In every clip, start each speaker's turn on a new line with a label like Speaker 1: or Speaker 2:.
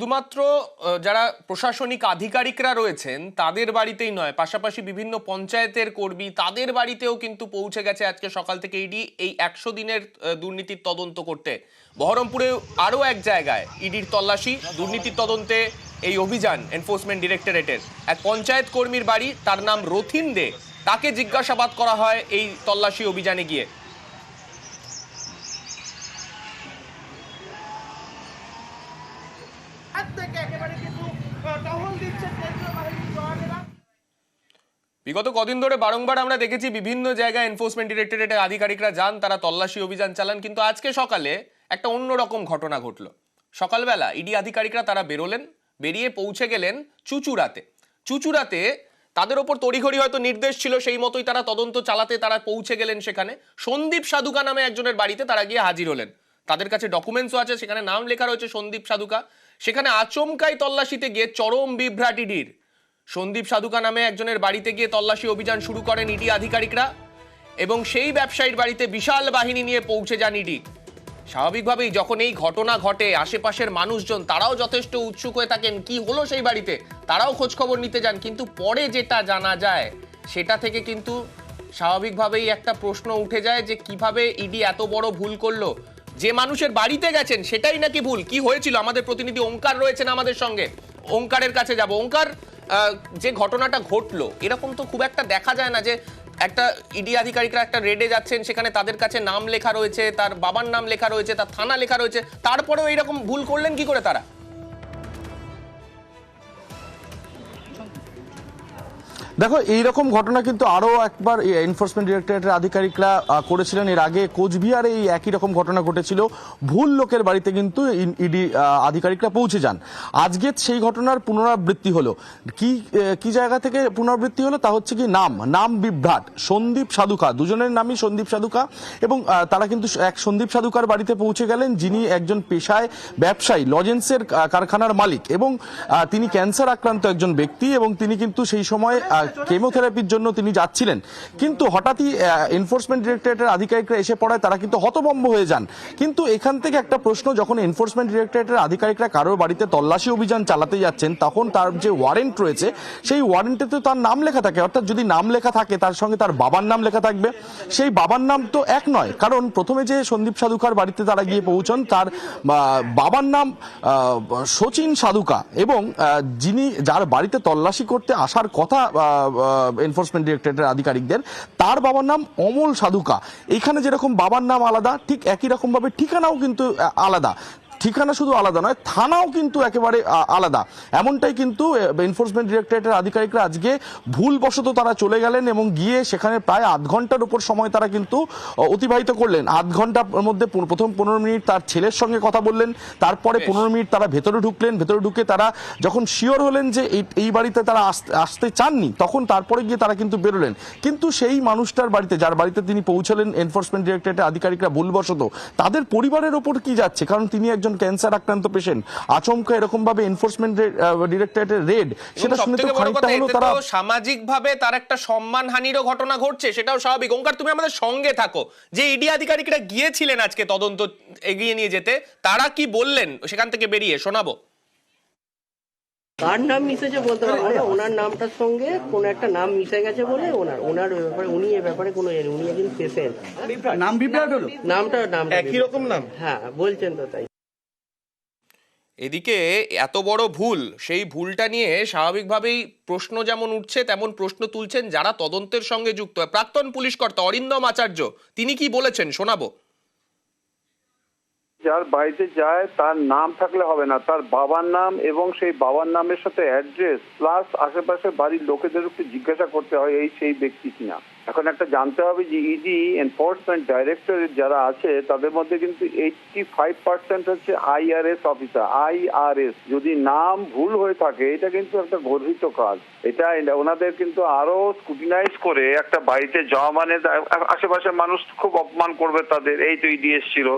Speaker 1: শুধুমাত্র যারা প্রশাসনিক আধিকারিকরা রয়েছেন তাদের বাড়িতেই নয়, পাশাপাশি বিভিন্ন পঞ্চায়েতের কর্মী তাদের বাড়িতেও কিন্তু পৌঁছে গেছে আজকে সকাল থেকে ইডি এই 100 দিনের দুর্নীতির তদন্ত করতে। বহরমপুরে আরও এক জায়গায় ইডির তল্লাশি, দুর্নীতির তদন্তে এই অভিযান এনফোর্সমেন্ট ডিরেক্টরেটের। এক পঞ্চায়েত কর্মীর বাড়ি, তার নাম রথিন দে, তাকে জিজ্ঞাসাবাদ করা হয় এই তল্লাশি অভিযানে গিয়ে। বিগত কদিন ধরে বারংবার আমরা দেখেছি বিভিন্ন জায়গায় এনফোর্সমেন্ট ডিরেক্টরেটের আধিকারিকরা যান, তারা তল্লাশি অভিযান চালান, কিন্তু আজকে সকালে একটা অন্যরকম ঘটনা ঘটলো। সকালবেলা ইডি আধিকারিকরা তারা বেরোলেন, বেরিয়ে পৌঁছে গেলেন চুচুড়াতে। চুচুড়াতে তাদের ওপর তড়িঘড়ি হয়তো নির্দেশ ছিল, সেই মতোই তারা তদন্ত চালাতে তারা পৌঁছে গেলেন সেখানে। সন্দীপ সাধুকা নামে একজনের বাড়িতে তারা গিয়ে হাজির হলেন। তাদের কাছে ডকুমেন্টসও আছে, সেখানে নাম লেখা রয়েছে সন্দীপ সাধুকা। সেখানে আচমকাই তল্লাশিতে গিয়ে চরম বিভ্রাট ইডির। সন্দীপ সাধুকা নামে একজনের বাড়িতে গিয়ে তল্লাশি অভিযান শুরু করেন ইডি আধিকারিকরা, এবং সেই ব্যবসায়ীর বাড়িতে বিশাল বাহিনী নিয়ে পৌঁছে যান ইডি। স্বাভাবিকভাবেই যখন এই ঘটনা ঘটে, আশেপাশের মানুষজন তারাও যথেষ্ট উৎসুক হয়ে থাকেন কি হলো সেই বাড়িতে, তারাও খোঁজ খবর নিতে যান। কিন্তু পরে যেটা জানা যায় সেটা থেকে কিন্তু স্বাভাবিকভাবেই একটা প্রশ্ন উঠে যায় যে কিভাবে ইডি এত বড় ভুল করলো। যে মানুষের বাড়িতে গেছেন সেটাই নাকি ভুল। কি হয়েছিল, আমাদের প্রতিনিধি ওঙ্কার রয়েছেন আমাদের সঙ্গে, ওঙ্কারের কাছে যাব। ওঙ্কার, যে ঘটনাটা ঘটলো এরকম তো খুব একটা দেখা যায় না, যে একটা ইডি আধিকারিকরা একটা রেডে যাচ্ছেন, সেখানে তাদের কাছে নাম লেখা রয়েছে, তার বাবার নাম লেখা রয়েছে, তার থানা লেখা রয়েছে, তারপরেও এইরকম ভুল করলেন কি করে তারা?
Speaker 2: দেখো, এইরকম ঘটনা কিন্তু আরও একবার এনফোর্সমেন্ট ডিরেক্টরেটের আধিকারিকরা করেছিলেন। এর আগে কোচবিহারে এই একই রকম ঘটনা ঘটেছিল, ভুল লোকের বাড়িতে কিন্তু ইডি আধিকারিকরা পৌঁছে যান। আজকে সেই ঘটনার পুনরাবৃত্তি হলো। কি জায়গা থেকে পুনরাবৃত্তি হলো তা হচ্ছে কি নাম বিভ্রাট। সন্দীপ সাধুকা, দুজনের নামই সন্দীপ সাধুকা, এবং তারা কিন্তু এক সন্দীপ সাধুকার বাড়িতে পৌঁছে গেলেন, যিনি একজন পেশায় ব্যবসায়ী, লজেন্সের কারখানার মালিক, এবং তিনি ক্যান্সার আক্রান্ত একজন ব্যক্তি, এবং তিনি কিন্তু সেই সময় কেমোথেরাপির জন্য তিনি যাচ্ছিলেন। কিন্তু হঠাৎই এনফোর্সমেন্ট ডিরেক্টরেটের আধিকারিকরা এসে পড়ায় তারা কিন্তু হতভম্ব হয়ে যান। কিন্তু এখান থেকে একটা প্রশ্ন, যখন এনফোর্সমেন্ট ডিরেক্টরেটের আধিকারিকরা কারোর বাড়িতে তল্লাশি অভিযান চালাতে যাচ্ছেন, তখন তার যে ওয়ারেন্ট রয়েছে সেই ওয়ারেন্টে তো তার নাম লেখা থাকে। অর্থাৎ যদি নাম লেখা থাকে তার সঙ্গে তার বাবার নাম লেখা থাকবে। সেই বাবার নাম তো এক নয়, কারণ প্রথমে যে সন্দীপ সাধুকার বাড়িতে তারা গিয়ে পৌঁছন, তার বাবার নাম শচীন সাধুকা, এবং যার বাড়িতে তল্লাশি করতে আসার কথা এনফোর্সমেন্ট ডিরেক্টরেটের আধিকারিকদের, তার বাবার নাম অমল সাধুকা। এখানে যেরকম বাবার নাম আলাদা, ঠিক একই রকম ভাবে ঠিকানাও কিন্তু আলাদা। ঠিকানা শুধু আলাদা নয়, থানাও কিন্তু একেবারে আলাদা। এমনটাই কিন্তু এনফোর্সমেন্ট ডিরেক্টরেটের আধিকারিকরা আজকে ভুলবশত তারা চলে গেলেন, এবং গিয়ে সেখানে প্রায় আধ ঘন্টার উপর সময় তারা কিন্তু অতিবাহিত করলেন। আধ ঘন্টার মধ্যে প্রথম 15 মিনিট তার ছেলের সঙ্গে কথা বললেন, তারপরে 15 মিনিট তারা ভেতরে ঢুকলেন। ভেতরে ঢুকে তারা যখন শিওর হলেন যে এই বাড়িতে তারা আসতে চাননি, তখন তারপরে গিয়ে তারা কিন্তু বেরোলেন। কিন্তু সেই মানুষটার বাড়িতে, যার বাড়িতে তিনি পৌঁছলেন এনফোর্সমেন্ট ডিরেক্টরেটের আধিকারিকরা ভুলবশত, তাদের পরিবারের ওপর কি যাচ্ছে, কারণ তিনি একজন ক্যান্সার আক্রান্ত পেশেন্ট, আচমকা এরকম ভাবে এনফোর্সমেন্ট ডিরেক্টরেটের রেড, সেটা শুনে তো খানিকটা হলো তারা
Speaker 1: সামাজিক ভাবে তার একটা সম্মানহানিরও ঘটনা ঘটছে, সেটাও স্বাভাবিক। ওঙ্কার, তুমি আমাদের সঙ্গে থাকো। যে ইডি আধিকারিকরা গিয়েছিলেন আজকে তদন্ত এগিয়ে নিয়ে যেতে, তারা কি বললেন সেখান থেকে বেরিয়ে, শোনাবো।
Speaker 3: কার নাম মিশেছে বলতে পারবো না, ওনার নামটার সঙ্গে কোন একটা নাম মিশে গেছে বলে ওনার ব্যাপারে, উনি এ ব্যাপারে কোনো জানি, উনি একজন পেশেন্ট।
Speaker 4: নাম বিভ্রাট হলো,
Speaker 3: নামটা
Speaker 4: একই রকম নাম,
Speaker 3: হ্যাঁ বলছেন তো তাই।
Speaker 1: এদিকে এত বড় ভুল, সেই ভুলটা নিয়ে স্বাভাবিকভাবেই প্রশ্ন যেমন উঠছে তেমন প্রশ্ন তুলছেন যারা তদন্তের সঙ্গে যুক্ত। প্রাক্তন পুলিশ কর্তা অরিন্দম আচার্য, তিনি কি বলেছেন শোনাবো।
Speaker 5: যার বাড়িতে যায় তার নাম থাকলে হবে না, তার বাবার নাম এবং সেই বাবার নামের সাথে অ্যাড্রেস প্লাস আশেপাশে বাড়ির লোকেদের একটু জিজ্ঞাসা করতে হয় এই সেই ব্যক্তি কিনা। এখন একটা জানতে হবে যে ইডি এনফোর্সমেন্ট ডাইরেক্টরেট যারা আছে তাদের মধ্যে কিন্তু 85% হচ্ছে IRS অফিসার, IRS। যদি নাম ভুল হয়ে থাকে এটা কিন্তু একটা গর্হিত কাজ। এটা ওনাদের কিন্তু আরো স্ক্রুটিনাইজ করে একটা বাড়িতে যাওয়া মানে আশেপাশের মানুষ খুব অপমান করবে তাদের। এই তো ইডি এসেছিল,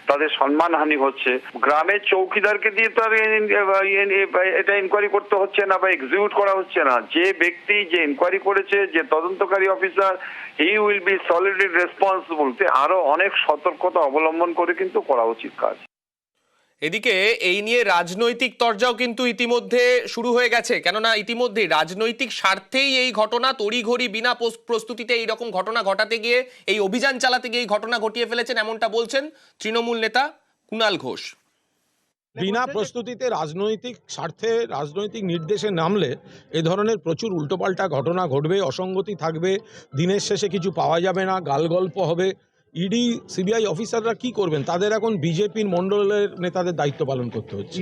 Speaker 5: তাদের সম্মানহানি হচ্ছে। গ্রামের চৌকিদারকে দিয়ে তো আর এটা ইনকোয়ারি করতে হচ্ছে না বা এক্সিকিউট করা হচ্ছে না। যে ব্যক্তি যে ইনকোয়ারি করেছে, যে তদন্তকারী officer, he will be solidly responsible. আরো অনেক সতর্কতা অবলম্বন করে কিন্তু করা উচিত কাজ।
Speaker 1: এদিকে এই নিয়ে রাজনৈতিক তরজাও কিন্তু ইতিমধ্যে শুরু হয়ে গেছে, কেননা ইতিমধ্যে রাজনৈতিক স্বার্থেই এই ঘটনা, তড়িঘড়ি বিনা প্রস্তুতিতে এই রকম ঘটনা ঘটাতে গিয়ে, এই অভিযান চালাতে গিয়ে এই ঘটনা ঘটিয়ে ফেলেছেন, এমনটা বলছেন তৃণমূল নেতা কুণাল ঘোষ।
Speaker 6: বিনা প্রস্তুতিতে রাজনৈতিক স্বার্থে রাজনৈতিক নির্দেশে নামলে এ ধরনের প্রচুর উল্টোপাল্টা ঘটনা ঘটবে, অসঙ্গতি থাকবে, দিনের শেষে কিছু পাওয়া যাবে না, গালগল্প হবে। ইডি সিবিআই অফিসাররা কি করবেন? তাদের এখন বিজেপির মণ্ডলের নেতাদের দায়িত্ব পালন করতে হচ্ছে।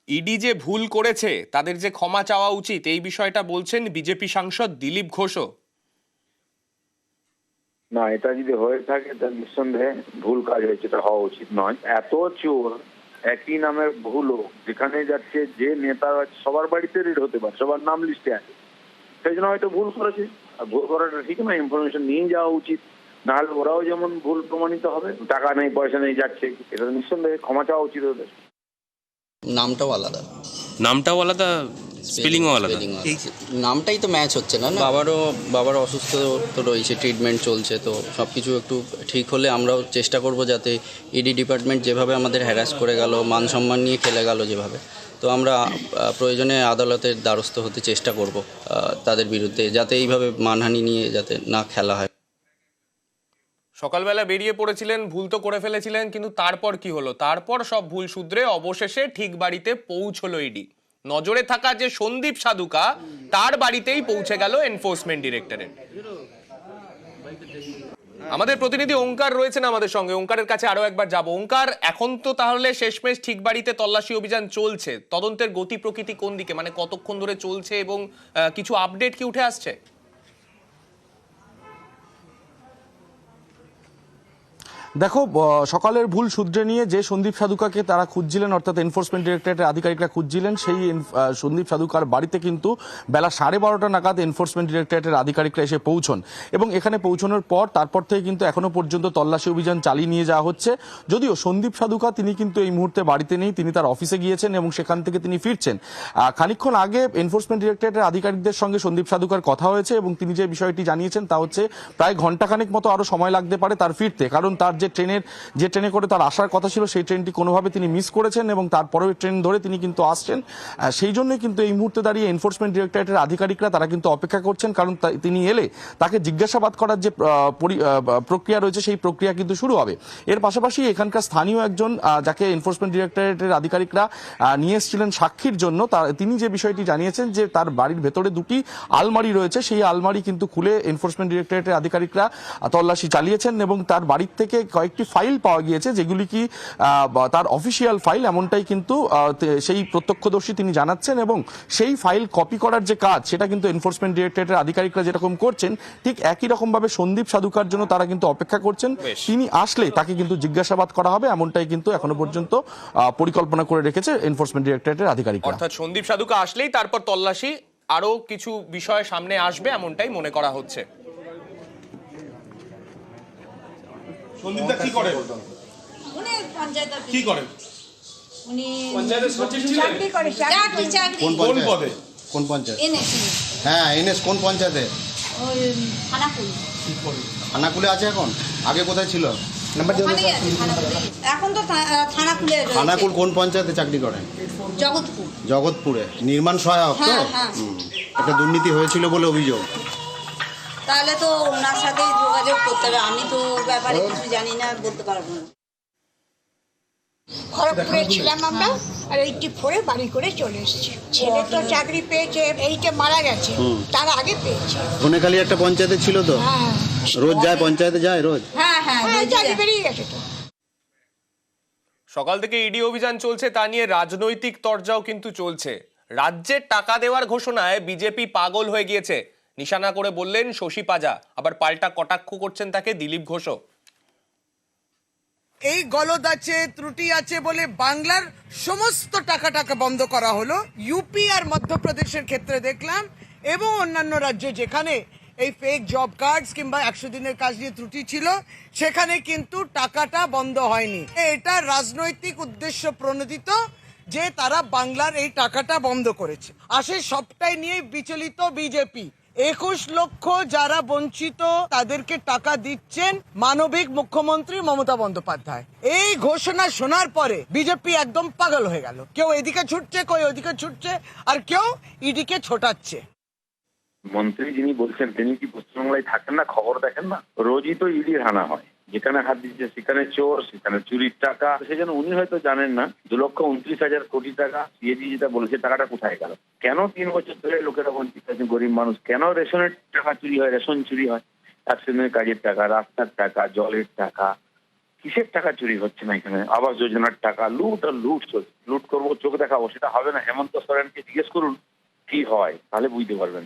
Speaker 1: ইডি যে ভুল করেছে, তাদের যে ক্ষমা চাওয়া উচিত, এই বিষয়টা বলছেন বিজেপি সাংসদ দিলীপ ঘোষও।
Speaker 5: না, এটা যদি হয়ে থাকে তা নিঃসন্দেহে ভুল কাজ হয়েছে, এটা হওয়া উচিত নয়। এত চোর একই নামের বহু লোক যেখানে যাচ্ছে, যে নেতা সবার বাড়িতে রেড হতে পারে, সবার নাম লিস্টে আছে, সেই জন্য হয়তো ভুল করেছে। আর ভুল করাটা ঠিক না, ইনফরমেশন নিয়ে যাওয়া উচিত, নাহলে ওরাও যেমন ভুল প্রমাণিত হবে। টাকা নেই, পয়সা নেই, যাচ্ছে, এটা নিঃসন্দেহে ক্ষমা চাওয়া উচিত ওদের।
Speaker 7: নামটাও আলাদা,
Speaker 8: স্পেলিংও আলাদা,
Speaker 7: নামটাই তো ম্যাচ হচ্ছে না। বাবারও অসুস্থ তো রয়েছে, ট্রিটমেন্ট চলছে, তো সব কিছু একটু ঠিক হলে আমরাও চেষ্টা করব যাতে ইডি ডিপার্টমেন্ট যেভাবে আমাদের হ্যারাস করে গেল, মান সম্মান নিয়ে খেলে গেল যেভাবে, তো আমরা প্রয়োজনে আদালতের দ্বারস্থ হতে চেষ্টা করব তাদের বিরুদ্ধে, যাতে এইভাবে মানহানি নিয়ে যাতে না খেলা হয়।
Speaker 1: সকালবেলা বেরিয়ে পড়েছিলেন, ভুল তো করে ফেলেছিলেন, কিন্তু তারপর কি হলো? তারপর সব ভুল শুধরে অবশেষে ঠিক বাড়িতে পৌঁছলো ইডি। নজরে থাকা যে সন্দীপ সাধুকা, তার বাড়িতেই পৌঁছে গেল এনফোর্সমেন্ট ডিরেক্টরেট। আমাদের প্রতিনিধি ওঙ্কার রয়েছেন আমাদের সঙ্গে, ওঙ্কারের কাছে আরো একবার যাব। ওঙ্কার, এখন তো তাহলে শেষমেশ ঠিক বাড়িতে তল্লাশি অভিযান চলছে, তদন্তের গতি প্রকৃতি কোন দিকে, মানে কতক্ষণ ধরে চলছে এবং কিছু আপডেট কি উঠে আসছে?
Speaker 2: দেখো, সকালের ভুল শুধরে নিয়ে যে সন্দীপ সাধুকাকে তারা খুঁজছিলেন, অর্থাৎ এনফোর্সমেন্ট ডিরেক্টরেটের আধিকারিকরা খুঁজছিলেন, সেই সন্দীপ সাধুকার বাড়িতে কিন্তু বেলা 12:30 নাগাদ এনফোর্সমেন্ট ডিরেক্টরেটের আধিকারিকরা এসে পৌঁছন এবং এখানে পৌঁছানোর পর তারপর থেকে কিন্তু এখনো পর্যন্ত তল্লাশি অভিযান চালিয়ে নিয়ে যাওয়া হচ্ছে। যদিও সন্দীপ সাধুকা তিনি কিন্তু এই মুহূর্তে বাড়িতে নেই, তিনি তার অফিসে গিয়েছেন এবং সেখান থেকে তিনি ফিরছেন। খানিকক্ষণ আগে এনফোর্সমেন্ট ডিরেক্টরেটের আধিকারিকদের সঙ্গে সন্দীপ সাধুকার কথা হয়েছে এবং তিনি যে বিষয়টি জানিয়েছেন তা হচ্ছে প্রায় ঘন্টাখানেক মতো আরো সময় লাগতে পারে তার ফিরতে, কারণ তার যে ট্রেনে করে তার আসার কথা ছিল সেই ট্রেনটি কোনোভাবে তিনি মিস করেছেন এবং তারপরেও ট্রেন ধরে তিনি কিন্তু আসছেন। সেই জন্যই কিন্তু এই মুহূর্তে দাঁড়িয়ে এনফোর্সমেন্ট ডিরেক্টরেটের আধিকারিকরা তারা কিন্তু অপেক্ষা করছেন, কারণ তিনি এলে তাকে জিজ্ঞাসাবাদ করার যে প্রক্রিয়া রয়েছে সেই প্রক্রিয়া কিন্তু শুরু হবে। এর পাশাপাশি এখানকার স্থানীয় একজন যাকে এনফোর্সমেন্ট ডিরেক্টরেটের আধিকারিকরা নিয়ে এসেছিলেন সাক্ষীর জন্য, তিনি যে বিষয়টি জানিয়েছেন যে তার বাড়ির ভেতরে দুটি আলমারি রয়েছে, সেই আলমারি কিন্তু খুলে এনফোর্সমেন্ট ডিরেক্টরেটের আধিকারিকরা তল্লাশি চালিয়েছেন এবং তার বাড়ির থেকে কয়েকটি ফাইল পাওয়া গিয়েছে যেগুলি কি তার অফিসিয়াল ফাইল, এমনটাই কিন্তু সেই প্রত্যক্ষদর্শী তিনি জানাচ্ছেন এবং সেই ফাইল কপি করার যে কাজ সেটা কিন্তু এনফোর্সমেন্ট ডিরেক্টরেটের আধিকারিকরা যেরকম করছেন ঠিক একই রকম ভাবে সন্দীপ সাধুকার জন্য তারা কিন্তু অপেক্ষা করছেন। তিনি আসলে তাকে কিন্তু জিজ্ঞাসাবাদ করা হবে, এমনটাই কিন্তু এখনো পর্যন্ত পরিকল্পনা করে রেখেছে এনফোর্সমেন্ট ডিরেক্টরেটের আধিকারিকরা।
Speaker 1: অর্থাৎ সন্দীপ সাধুকা আসলেই তারপর তল্লাশি, আরো কিছু বিষয় সামনে আসবে এমনটাই মনে করা হচ্ছে।
Speaker 4: সন্দীপদা কি করে?
Speaker 9: উনি পঞ্চায়েতের
Speaker 4: কি করে?
Speaker 9: উনি
Speaker 4: পঞ্চায়েতের সচিব ছিলেন?
Speaker 9: চাকরি করে, চাকরি
Speaker 4: কোন পদে?
Speaker 8: কোন পঞ্চায়েত?
Speaker 9: এনেছি
Speaker 8: হ্যাঁ, এনএস কোন পঞ্চায়েতে?
Speaker 9: ওই খানাকুল।
Speaker 8: খানাকুলে আছে এখন, আগে কোথায় ছিল?
Speaker 9: ওখানেই আছে খানাকুলে। এখন তো খানাকুলে রয়েছে।
Speaker 8: খানাকুল কোন পঞ্চায়েতে চাকরি করেন?
Speaker 9: জগৎপুর।
Speaker 8: জগৎপুরে নির্মাণ সহায়ক তো?
Speaker 9: হ্যাঁ, হ্যাঁ।
Speaker 8: একটা দুর্নীতি হয়েছিল বলে অভিযোগ।
Speaker 9: তাহলে তো ওনার সাথেই যোগাযোগ করতে হবে, আমি তো ব্যাপারে কিছু জানি না, বলতে পারবো না।
Speaker 10: খড়গপুরে ছিলাম আমরা, আর 84-এ বাড়ি করে চলে এসেছি। ছেলে তো চাকরি পেয়েছে, এইটা মারা গেছে, তার আগে পেয়েছে।
Speaker 8: ধনেখালি একটা পঞ্চায়েতে ছিল তো?
Speaker 10: হ্যাঁ
Speaker 8: রোজ যায় পঞ্চায়েতে, যায় রোজ?
Speaker 9: হ্যাঁ হ্যাঁ
Speaker 10: হ্যাঁ, চাকরি বেরিয়ে গেছে তো।
Speaker 1: সকাল থেকে ইডি অভিযান চলছে, তা নিয়ে রাজনৈতিক তরজাও কিন্তু চলছে। রাজ্যের টাকা দেওয়ার ঘোষণায় বিজেপি পাগল হয়ে গিয়েছে, নিশানা করে বললেন শশী পাজা, আবার পাল্টা কটাক্ষ করছেন তাকে দিলীপ ঘোষও।
Speaker 11: এই গলদ আছে, ত্রুটি আছে বলে বাংলার সমস্ত টাকা বন্ধ করা হলো। ইউপি আর মধ্যপ্রদেশের ক্ষেত্রে দেখলাম, এবং অন্যান্য রাজ্যে যেখানে এই ফেক জব কার্ডস কিংবা 100 দিনের কাজ নিয়ে ত্রুটি ছিল, সেখানে কিন্তু টাকাটা বন্ধ হয়নি। এটা রাজনৈতিক উদ্দেশ্য প্রণোদিত যে তারা বাংলার এই টাকাটা বন্ধ করেছে। আসে সবটাই নিয়ে বিচলিত বিজেপি। 21 লক্ষ যারা বঞ্চিত তাদেরকে টাকা দিচ্ছেন মানবিক মুখ্যমন্ত্রী মমতা বন্দ্যোপাধ্যায়। এই ঘোষণা শোনার পরে বিজেপি একদম পাগল হয়ে গেল, কেউ এদিকে ছুটছে কেউ ওদিকে ছুটছে আর কেউ ইডিকে ছোটাচ্ছে।
Speaker 12: মন্ত্রী যিনি বলছেন তিনি কি পশ্চিমবাংলায় থাকেন না, খবর দেখেন না? রোজই তো ইডির হানা হয়, যেখানে হাত দিচ্ছে সেখানে চোর, সেখানে চুরির টাকা। সেজন্য উনি হয়তো জানেন না 2,29,000 কোটি টাকা সিএজি যেটা বলেছে টাকাটা কোথায় গেল, কেন 3 বছর ধরে লোকেরা বঞ্চিত আছে, গরিব মানুষ, কেন রেশনের টাকা চুরি হয়, রেশন চুরি হয়, অ্যাক্সিডেন্টের কাজের টাকা, রাস্তার টাকা, জলের টাকা, কিসের টাকা চুরি হচ্ছে না এখানে? আবাস যোজনার টাকা লুট আর লুট চলছে। লুট করবো, চোখ দেখাবো, সেটা হবে না। হেমন্ত সোরেনকে জিজ্ঞেস করুন কি হয়, তাহলে বুঝতে পারবেন।